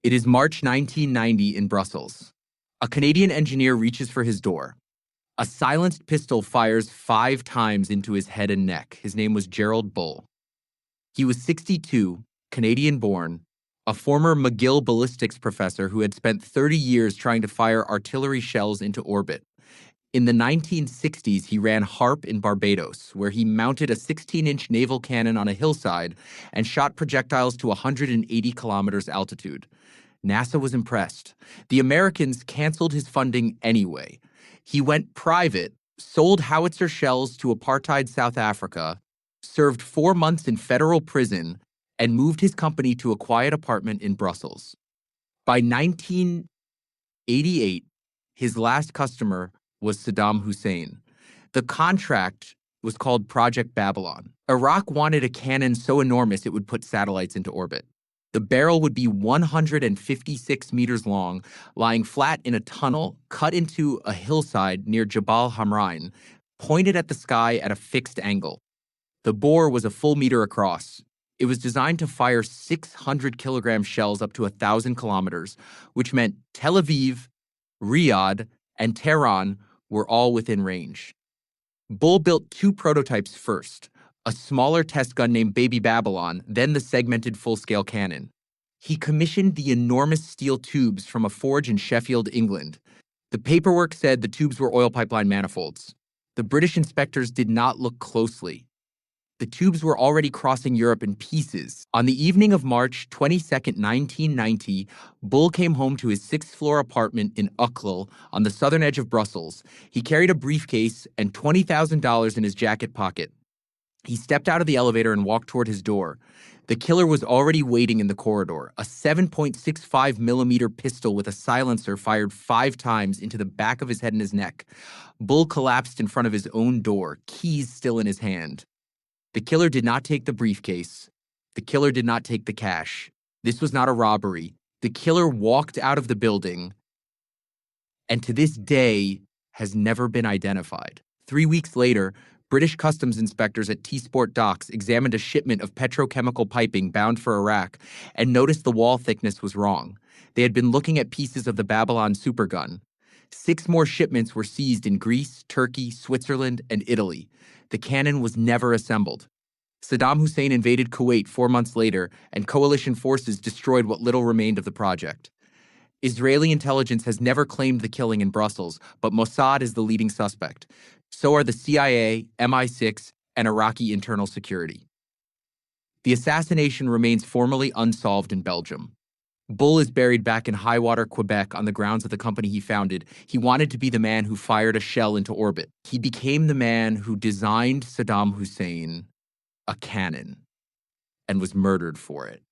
It is March 1990 in Brussels. A Canadian engineer reaches for his door. A silenced pistol fires 5 times into his head and neck. His name was Gerald Bull. He was 62, Canadian-born, a former McGill ballistics professor who had spent 30 years trying to fire artillery shells into orbit. In the 1960s, he ran HARP in Barbados, where he mounted a 16-inch naval cannon on a hillside and shot projectiles to 180 kilometers altitude. NASA was impressed. The Americans canceled his funding anyway. He went private, sold howitzer shells to apartheid South Africa, served 4 months in federal prison, and moved his company to a quiet apartment in Brussels. By 1988, his last customer was Saddam Hussein. The contract was called Project Babylon. Iraq wanted a cannon so enormous it would put satellites into orbit. The barrel would be 156 meters long, lying flat in a tunnel cut into a hillside near Jabal Hamrain, pointed at the sky at a fixed angle. The bore was a full meter across. It was designed to fire 600-kilogram shells up to 1,000 kilometers, which meant Tel Aviv, Riyadh, and Tehran were all within range. Bull built 2 prototypes first, a smaller test gun named Baby Babylon, then the segmented full-scale cannon. He commissioned the enormous steel tubes from a forge in Sheffield, England. The paperwork said the tubes were oil pipeline manifolds. The British inspectors did not look closely. The tubes were already crossing Europe in pieces. On the evening of March 22, 1990, Bull came home to his 6th-floor apartment in Uccle on the southern edge of Brussels. He carried a briefcase and $20,000 in his jacket pocket. He stepped out of the elevator and walked toward his door. The killer was already waiting in the corridor. A 7.65-millimeter pistol with a silencer fired 5 times into the back of his head and his neck. Bull collapsed in front of his own door, keys still in his hand. The killer did not take the briefcase. The killer did not take the cash. This was not a robbery. The killer walked out of the building and to this day has never been identified. 3 weeks later, British customs inspectors at T-Sport docks examined a shipment of petrochemical piping bound for Iraq and noticed the wall thickness was wrong. They had been looking at pieces of the Babylon Supergun. 6 more shipments were seized in Greece, Turkey, Switzerland, and Italy. The cannon was never assembled. Saddam Hussein invaded Kuwait 4 months later, and coalition forces destroyed what little remained of the project. Israeli intelligence has never claimed the killing in Brussels, but Mossad is the leading suspect. So are the CIA, MI6, and Iraqi internal security. The assassination remains formally unsolved in Belgium. Bull is buried back in Highwater, Quebec, on the grounds of the company he founded. He wanted to be the man who fired a shell into orbit. He became the man who designed Saddam Hussein a cannon and was murdered for it.